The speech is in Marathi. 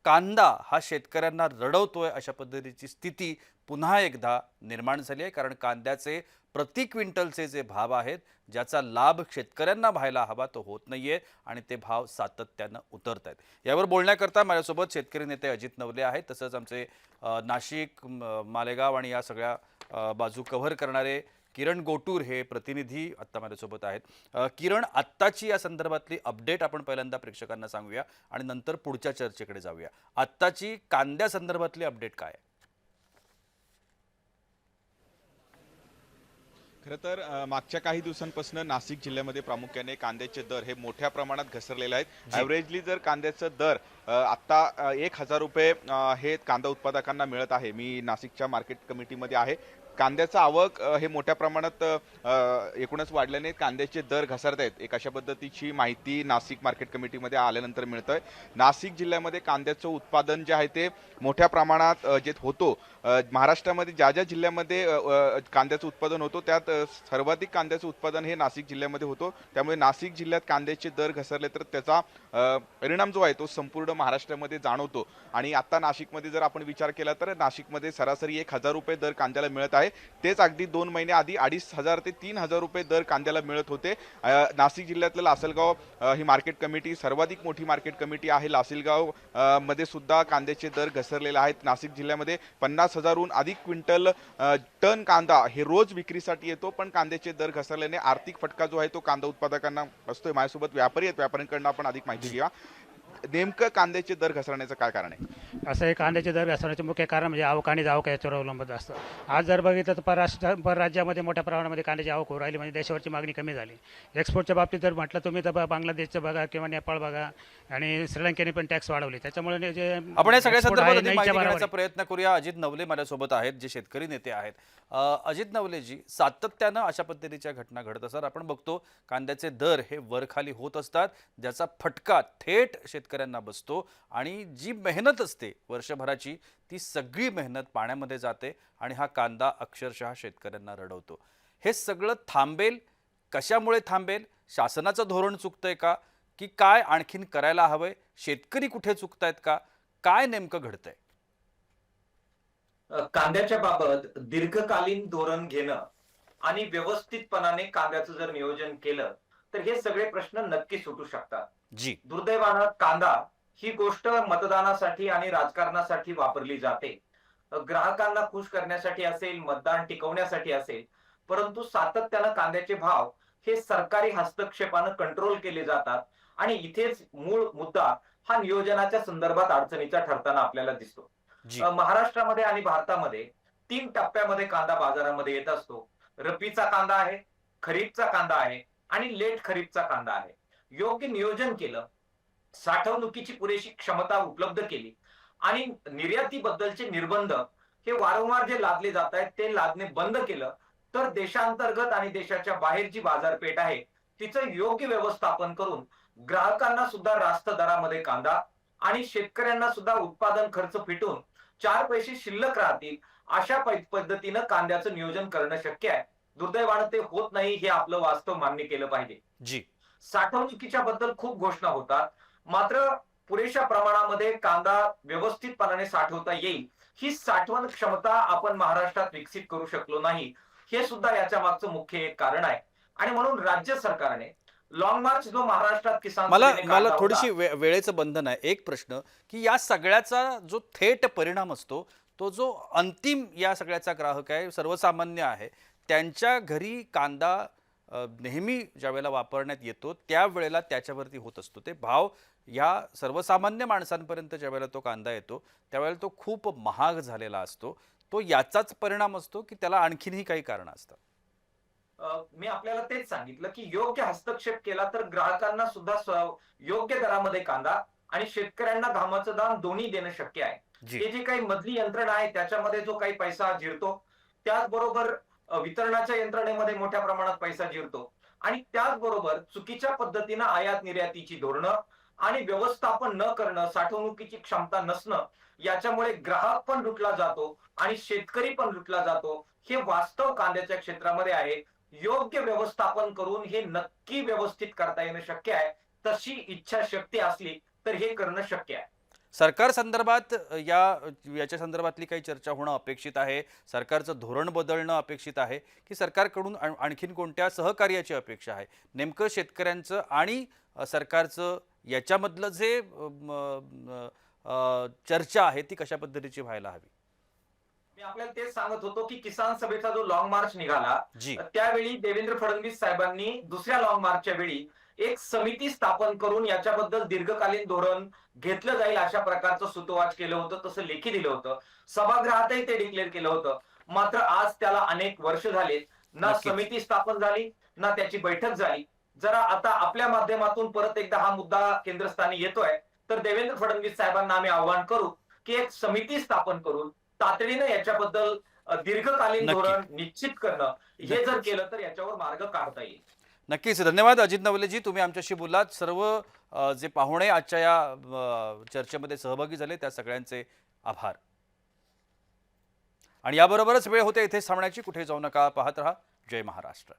कांदा हा शेतकऱ्यांना रडवतोय अशा पद्धतीची स्थिती पुन्हा एकदा निर्माण झाली आहे। कारण कांद्याचे प्रति क्विंटलचे जे भाव आहेत, ज्याचा लाभ शेतकऱ्यांना व्हायला हवा तो होत नाहीये आणि ते भाव सातत्यानं उतरत आहेत। यावर बोलण्याकरता माझ्यासोबत शेतकरी नेते अजित नवले आहेत, तसंच आमचे नाशिक, मालेगाव आणि या सगळ्या बाजू कव्हर करणारे किरण गोटूर हे प्रतिनिधी आत्ता माझ्यासोबत आहेत। किरण, आत्ताची या संदर्भातली अपडेट आपण पहिल्यांदा प्रेक्षकांना सांगूया आणि नंतर पुढच्या चर्चेकडे जाऊया। आत्ताची कांद्या संदर्भातली अपडेट काय आहे? खरं तर मागच्या काही दिवसांपासून नाशिक जिल्ह्यामध्ये प्रामुख्याने कांद्याचे दर हे मोठ्या प्रमाणात घसरलेले आहेत। ॲव्हरेजली जर कांद्याचा दर आत्ता 1,000 रुपये हे कांदा उत्पादकांना मिळत आहे। मी नाशिकच्या मार्केट कमिटीमध्ये आहे। कांद्याचं आवक हे मोठ्या प्रमाणात एकूणच वाढल्याने कांद्याचे दर घसरत आहेत, एक अशा पद्धतीची माहिती नाशिक मार्केट कमिटीमध्ये आल्यानंतर मिळतंय। नाशिक जिल्ह्यामध्ये कांद्याचं उत्पादन जे आहे ते मोठ्या प्रमाणात जे होतो, महाराष्ट्रामध्ये ज्या ज्या जिल्ह्यामध्ये कांद्याचं उत्पादन होतो त्यात सर्वाधिक कांद्याचं उत्पादन हे नाशिक जिल्ह्यामध्ये होतो। त्यामुळे नाशिक जिल्ह्यात कांद्याचे दर घसरले तर त्याचा परिणाम जो आहे तो संपूर्ण महाराष्ट्रामध्ये जाणवतो। आणि आता नाशिकमध्ये जर आपण विचार केला तर नाशिकमध्ये सरासरी 1,000 रुपये दर कांद्याला मिळत आहे। तेच अगदी 2 महिने आधी 2,500 ते 3,000 रुपये दर कांद्याला मिळत होते। नाशिक जिल्ह्यातलं लासलगाव ही मार्केट कमिटी सर्वाधिक मोठी मार्केट कमिटी आहे। लासलगाव मध्ये सुद्धा कांद्याचे दर घसरलेले आहेत। नाशिक जिल्ह्यामध्ये 50,000हून अधिक क्विंटल टन कांदा हे रोज विक्रीसाठी येतो, पण कांद्याचे दर घसरल्याने आर्थिक फटका जो आहे तो कांदा उत्पादकांना बसतोय। माझ्यासोबत व्यापारी आहेत, व्यापाऱ्यांकडून आपण अधिक माहिती घेऊया। नेमकं कांद्याचे दर घसरण्याचं काय कारण आहे? असं हे कांद्याचे दर घसरण्याचे मुख्य कारण म्हणजे आवक आणि जावक याच्यावर अवलंबून असतं। आज जर बघितलं तर परराज्यामध्ये मोठ्या प्रमाणामध्ये कांद्याची आवक होऊ राहिली, म्हणजे देशावरची मागणी कमी झाली। एक्सपोर्टच्या बाबतीत जर म्हटलं तुम्ही तर बांगलादेशचं बघा किंवा नेपाळ बघा, आणि श्रीलंकेने पण टॅक्स वाढवले, त्याच्यामुळे जे आपण या सगळ्या संदर्भात नाहीच्या माहिती बरोबर घेण्याचा आहे। प्रयत्न करूया। अजित नवले माझ्यासोबत आहेत, जे शेतकरी नेते आहेत। अजित नवलेजी, सातत्यानं अशा पद्धतीच्या घटना घडत असतात। आपण बघतो कांद्याचे दर हे वरखाली होत असतात, ज्याचा फटका थेट शेतकऱ्यांना बसतो आणि जी मेहनत असते वर्षभराची ती सगळी मेहनत पाण्यामध्ये जाते आणि हा कांदा अक्षरशः शेतकऱ्यांना रडवतो। हे सगळं थांबेल? कशामुळे थांबेल? शासनाचं धोरण चुकतंय का, की काय आणखीन करायला हवंय? शेतकरी कुठे चुकतायत का? काय नेमकं घडतंय? कांद्याच्या बाबत दीर्घकालीन धोरण घेणं आणि व्यवस्थितपणाने कांद्याचं जर नियोजन केलं तर हे सगळे प्रश्न नक्की सुटू शकतात। जी। दुर्दैवानं कांदा ही गोष्ट मतदानासाठी आणि राजकारणासाठी वापरली जाते, ग्राहकांना खुश करण्यासाठी असेल, मतदान टिकवण्यासाठी असेल, परंतु सातत्यानं कांद्याचे भाव हे सरकारी हस्तक्षेपानं कंट्रोल केले जातात आणि इथेच मूळ मुद्दा हा नियोजनाच्या संदर्भात अडचणीचा ठरताना आपल्याला दिसतो। जी। महाराष्ट्रामध्ये आणि भारतामध्ये 3 टप्प्यामध्ये कांदा बाजारामध्ये येत असतो। रब्बीचा कांदा आहे, खरीपचा कांदा आहे आणि लेट खरीपचा कांदा आहे। योग्य नियोजन केलं, साठवणुकीची पुरेशी क्षमता उपलब्ध केली आणि निर्यातीबद्दलचे निर्बंध हे वारंवार जे लादले जात आहेत ते लादणे बंद केलं, तर देशांतर्गत आणि देशाच्या बाहेर जी बाजारपेठ आहे तिचं योग्य व्यवस्थापन करून ग्राहकांना सुद्धा रास्त दरामध्ये कांदा आणि शेतकऱ्यांना सुद्धा उत्पादन खर्च फिटून 4 पैसे शिल्लक राहतील अशा पद्धतीनं कांद्याचं नियोजन करणं शक्य आहे। दुर्दैवानं ते होत नाही, हे आपलं वास्तव मान्य केलं पाहिजे। जी। साठवणुकीच्या बद्दल खूप घोषणा होतात, मात्र पुरेशा प्रमाणामध्ये कांदा व्यवस्थितपणाने साठवता येईल ही साठवण क्षमता आपण महाराष्ट्रात विकसित करू शकलो नाही, हे सुद्धा याच्या मागचं मुख्य एक कारण आहे। आणि म्हणून राज्य सरकारने लॉंग मार्च जो महाराष्ट्रात किसान मला सभेने मला काढला होता, थोडीशी वेळेचं बंधन आहे। एक प्रश्न, की या सगळ्याचा जो थेट परिणाम असतो, तो जो अंतिम या सगळ्याचा ग्राहक आहे, सर्वसामान्य आहे, त्यांच्या घरी कांदा नेहमी ज्यावेळेला वापरण्यात येतो त्यावेळेला त्याच्यावरती होत असतो। ते भाव या सर्वसामान्य माणसांपर्यंत ज्यावेळेला तो कांदा येतो त्यावेळेला तो खूप महाग झालेला असतो। तो याचाच परिणाम असतो, की त्याला आणखीनही काही कारणं असतात? मी आपल्याला तेच सांगितलं की योग्य हस्तक्षेप केला तर ग्राहकांना सुद्धा योग्य दरामध्ये कांदा आणि शेतकऱ्यांना घामाचं दाम दोन्ही देणं शक्य आहे। जी। हे जे काही मधली यंत्रणा आहे त्याच्यामध्ये जो काही पैसा जिरतो, त्याचबरोबर वितरणाच्या यंत्रणेमध्ये मोठ्या प्रमाणात पैसा जिरतो आणि त्याचबरोबर चुकीच्या पद्धतीनं आयात निर्यातीची धोरणं आणि व्यवस्थापन न करणं, साठवणुकीची क्षमता नसणं, याच्यामुळे ग्राहक पण लुटला जातो आणि शेतकरी पण लुटला जातो। हे वास्तव कांद्याच्या क्षेत्रामध्ये आहे। योग्य व्यवस्थापन करून हे नक्की व्यवस्थित करता येणं शक्य आहे। तशी इच्छाशक्ती असली तर हे करणं शक्य आहे। सरकार संदर्भात याच्या संदर्भातली काही चर्चा होणं अपेक्षित आहे? सरकारचं धोरण बदलणं अपेक्षित आहे की सरकारकडून आणखीन कोणत्या सहकार्याची अपेक्षा आहे? नेमकं शेतकऱ्यांचं आणि सरकारचं याच्यामधलं जे चर्चा आहे ती कशा पद्धतीची व्हायला हवी? मी आपल्याला तेच सांगत होतो की किसान सभेचा जो लॉंग मार्च निघाला जी. त्यावेळी देवेंद्र फडणवीस साहेबांनी दुसऱ्या लॉंग मार्चच्या वेळी एक समिती स्थापन करून याच्याबद्दल दीर्घकालीन धोरण घेतलं जाईल अशा प्रकारचं सूतोवाच केलं होतं, तसं लेखी दिलं होतं. सभागृहातही ते डिक्लेअर केलं होतं. मात्र आज त्याला अनेक वर्ष झालेत, ना नक्कीच. समिती स्थापन झाली ना त्याची बैठक झाली. जरा आता आपल्या माध्यमातून परत एकदा हा मुद्दा केंद्रस्थानी येतोय, तर देवेंद्र फडणवीस साहेबांना आम्ही आव्हान करू की एक समिती स्थापन करून तातडीनं याच्याबद्दल दीर्घकालीन नक्की. धोरण निश्चित करणं हे जर नक्कीच. केलं तर याच्यावर मार्ग काढता येईल. नक्कीच. धन्यवाद अजित नवलेजी, तुम्ही आमच्याशी बोललात. सर्व जे पाहुणे आजच्या या चर्चेमध्ये सहभागी झाले त्या सगळ्यांचे आभार. आणि याबरोबरच वेळ होते इथे थांबण्याची. कुठे जाऊ नका, पाहत रहा जय महाराष्ट्र.